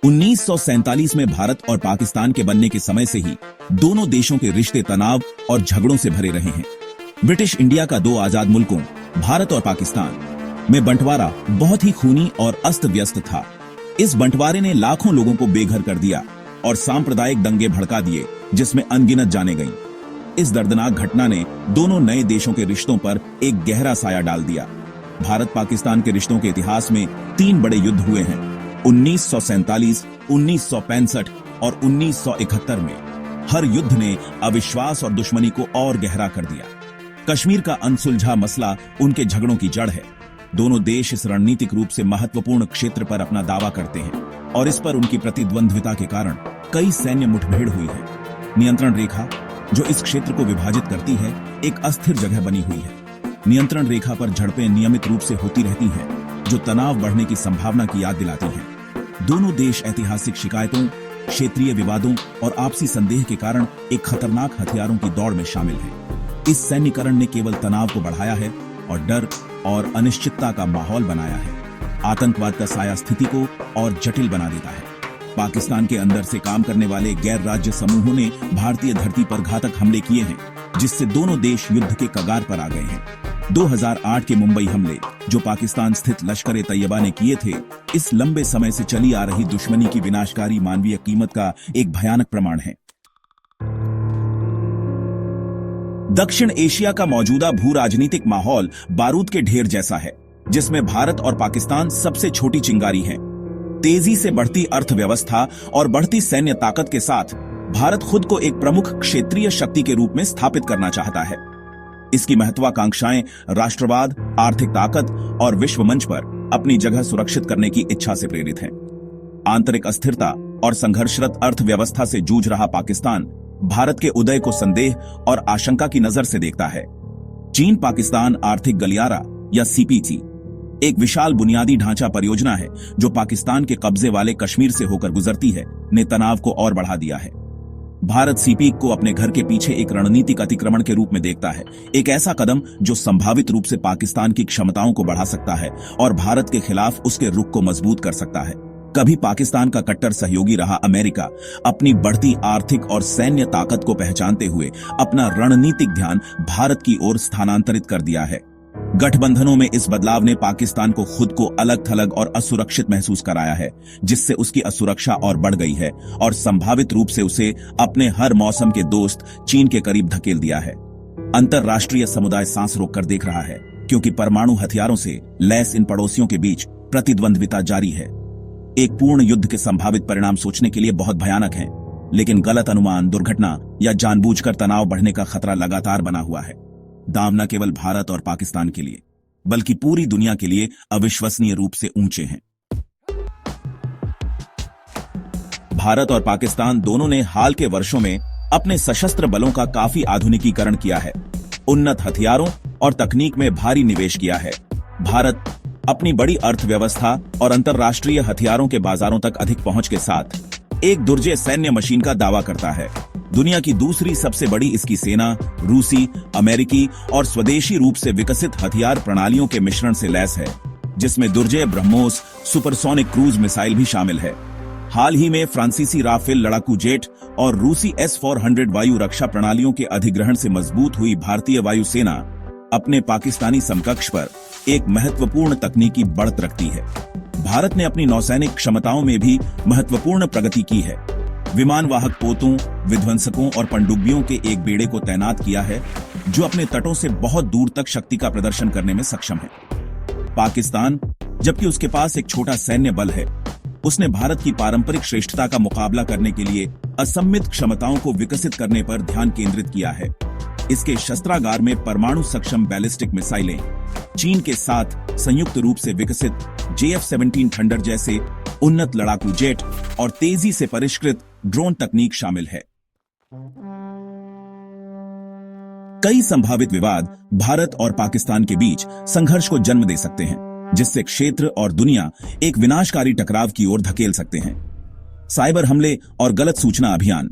1947 में भारत और पाकिस्तान के बनने के समय से ही दोनों देशों के रिश्ते तनाव और झगड़ों से भरे रहे हैं। ब्रिटिश इंडिया का दो आजाद मुल्कों भारत और पाकिस्तान में बंटवारा बहुत ही खूनी और अस्त व्यस्त था। इस बंटवारे ने लाखों लोगों को बेघर कर दिया और सांप्रदायिक दंगे भड़का दिए, जिसमें अनगिनत जाने गईं। इस दर्दनाक घटना ने दोनों नए देशों के रिश्तों पर एक गहरा साया डाल दिया। भारत पाकिस्तान के रिश्तों के इतिहास में 3 बड़े युद्ध हुए हैं, 1947, 1965 और 1971 में। हर युद्ध ने अविश्वास और दुश्मनी को और गहरा कर दिया। कश्मीर का अनसुलझा मसला उनके झगड़ों की जड़ है। दोनों देश इस रणनीतिक रूप से महत्वपूर्ण क्षेत्र पर अपना दावा करते हैं और इस पर उनकी प्रतिद्वंद्विता के कारण कई सैन्य मुठभेड़ हुई है। नियंत्रण रेखा, जो इस क्षेत्र को विभाजित करती है, एक अस्थिर जगह बनी हुई है। नियंत्रण रेखा पर झड़पें नियमित रूप से होती रहती हैं, जो तनाव बढ़ने की संभावना की याद दिलाती हैं। दोनों देश ऐतिहासिक शिकायतों, क्षेत्रीय विवादों और आपसी संदेह के कारण एक खतरनाक हथियारों की दौड़ में शामिल हैं। इस सैन्यकरण ने केवल तनाव को बढ़ाया है और डर और अनिश्चितता का माहौल बनाया है। आतंकवाद का साया स्थिति को और जटिल बना देता है। पाकिस्तान के अंदर से काम करने वाले गैर राज्य समूहों ने भारतीय धरती पर घातक हमले किए हैं, जिससे दोनों देश युद्ध के कगार पर आ गए हैं। 2008 के मुंबई हमले, जो पाकिस्तान स्थित लश्कर-ए-तैयबा ने किए थे, इस लंबे समय से चली आ रही दुश्मनी की विनाशकारी मानवीय कीमत का एक भयानक प्रमाण है। दक्षिण एशिया का मौजूदा भू राजनीतिक माहौल बारूद के ढेर जैसा है, जिसमें भारत और पाकिस्तान सबसे छोटी चिंगारी हैं। तेजी से बढ़ती अर्थव्यवस्था और बढ़ती सैन्य ताकत के साथ भारत खुद को एक प्रमुख क्षेत्रीय शक्ति के रूप में स्थापित करना चाहता है। इसकी महत्वाकांक्षाएं राष्ट्रवाद, आर्थिक ताकत और विश्व मंच पर अपनी जगह सुरक्षित करने की इच्छा से प्रेरित हैं। आंतरिक अस्थिरता और संघर्षरत अर्थव्यवस्था से जूझ रहा पाकिस्तान भारत के उदय को संदेह और आशंका की नजर से देखता है। चीन पाकिस्तान आर्थिक गलियारा या सीपीजी एक विशाल बुनियादी ढांचा परियोजना है, जो पाकिस्तान के कब्जे वाले कश्मीर से होकर गुजरती है, ने तनाव को और बढ़ा दिया है। भारत सीपीक को अपने घर के पीछे एक रणनीतिक अतिक्रमण के रूप में देखता है, एक ऐसा कदम जो संभावित रूप से पाकिस्तान की क्षमताओं को बढ़ा सकता है और भारत के खिलाफ उसके रुख को मजबूत कर सकता है। कभी पाकिस्तान का कट्टर सहयोगी रहा अमेरिका अपनी बढ़ती आर्थिक और सैन्य ताकत को पहचानते हुए अपना रणनीतिक ध्यान भारत की ओर स्थानांतरित कर दिया है। गठबंधनों में इस बदलाव ने पाकिस्तान को खुद को अलग-थलग और असुरक्षित महसूस कराया है, जिससे उसकी असुरक्षा और बढ़ गई है और संभावित रूप से उसे अपने हर मौसम के दोस्त चीन के करीब धकेल दिया है। अंतरराष्ट्रीय समुदाय सांस रोककर देख रहा है, क्योंकि परमाणु हथियारों से लैस इन पड़ोसियों के बीच प्रतिद्वंद्विता जारी है। एक पूर्ण युद्ध के संभावित परिणाम सोचने के लिए बहुत भयानक हैं, लेकिन गलत अनुमान, दुर्घटना या जानबूझकर तनाव बढ़ने का खतरा लगातार बना हुआ है। दांव न केवल भारत और पाकिस्तान के लिए, बल्कि पूरी दुनिया के लिए अविश्वसनीय रूप से ऊंचे हैं। भारत और पाकिस्तान दोनों ने हाल के वर्षों में अपने सशस्त्र बलों का काफी आधुनिकीकरण किया है, उन्नत हथियारों और तकनीक में भारी निवेश किया है। भारत अपनी बड़ी अर्थव्यवस्था और अंतर्राष्ट्रीय हथियारों के बाजारों तक अधिक पहुंच के साथ एक दुर्जय सैन्य मशीन का दावा करता है। दुनिया की दूसरी सबसे बड़ी इसकी सेना रूसी, अमेरिकी और स्वदेशी रूप से विकसित हथियार प्रणालियों के मिश्रण से लैस है, जिसमें दुर्जय ब्रह्मोस सुपरसोनिक क्रूज मिसाइल भी शामिल है। हाल ही में फ्रांसीसी राफेल लड़ाकू जेट और रूसी S-400 वायु रक्षा प्रणालियों के अधिग्रहण से मजबूत हुई भारतीय वायुसेना अपने पाकिस्तानी समकक्ष पर एक महत्वपूर्ण तकनीकी बढ़त रखती है। भारत ने अपनी नौसैनिक क्षमताओं में भी महत्वपूर्ण प्रगति की है। विमान वाहक पोतों, विध्वंसकों और पनडुब्बियों के एक बेड़े को तैनात किया है, जो अपने तटों से बहुत दूर तक शक्ति का प्रदर्शन करने में सक्षम है। पाकिस्तान, जबकि उसके पास एक छोटा सैन्य बल है, उसने भारत की पारंपरिक श्रेष्ठता का मुकाबला करने के लिए असम्मित क्षमताओं को विकसित करने पर ध्यान केंद्रित किया है। इसके शस्त्रागार में परमाणु सक्षम बैलिस्टिक मिसाइलें, चीन के साथ संयुक्त रूप से विकसित JF-17 थंडर जैसे उन्नत लड़ाकू जेट और तेजी से परिष्कृत ड्रोन तकनीक शामिल है। कई संभावित विवाद भारत और पाकिस्तान के बीच संघर्ष को जन्म दे सकते हैं, जिससे क्षेत्र और दुनिया एक विनाशकारी टकराव की ओर धकेल सकते हैं। साइबर हमले और गलत सूचना अभियान,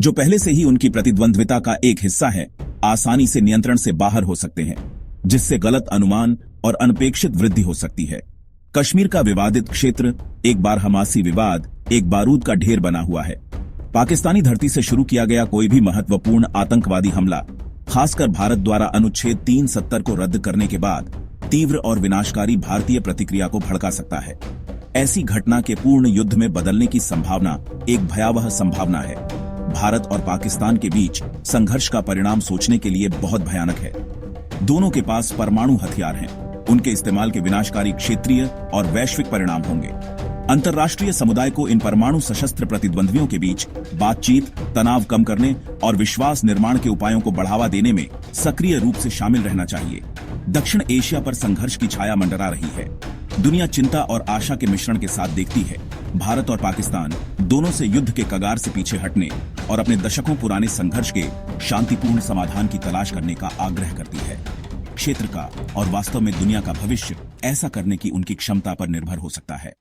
जो पहले से ही उनकी प्रतिद्वंद्विता का एक हिस्सा है, आसानी से नियंत्रण से बाहर हो सकते हैं, जिससे गलत अनुमान और अनपेक्षित वृद्धि हो सकती है। कश्मीर का विवादित क्षेत्र एक बारहमासी विवाद, एक बारूद का ढेर बना हुआ है। पाकिस्तानी धरती से शुरू किया गया कोई भी महत्वपूर्ण आतंकवादी हमला, खासकर भारत द्वारा अनुच्छेद 370 को रद्द करने के बाद तीव्र और विनाशकारी भारतीय प्रतिक्रिया को भड़का सकता है। ऐसी घटना के पूर्ण युद्ध में बदलने की संभावना एक भयावह संभावना है। भारत और पाकिस्तान के बीच संघर्ष का परिणाम सोचने के लिए बहुत भयानक है। दोनों के पास परमाणु हथियार हैं। उनके इस्तेमाल के विनाशकारी क्षेत्रीय और वैश्विक परिणाम होंगे। अंतर्राष्ट्रीय समुदाय को इन परमाणु सशस्त्र प्रतिद्वंद्वियों के बीच बातचीत, तनाव कम करने और विश्वास निर्माण के उपायों को बढ़ावा देने में सक्रिय रूप से शामिल रहना चाहिए। दक्षिण एशिया पर संघर्ष की छाया मंडरा रही है। दुनिया चिंता और आशा के मिश्रण के साथ देखती है। भारत और पाकिस्तान दोनों से युद्ध के कगार से पीछे हटने और अपने दशकों पुराने संघर्ष के शांतिपूर्ण समाधान की तलाश करने का आग्रह करती है। क्षेत्र का और वास्तव में दुनिया का भविष्य ऐसा करने की उनकी क्षमता पर निर्भर हो सकता है।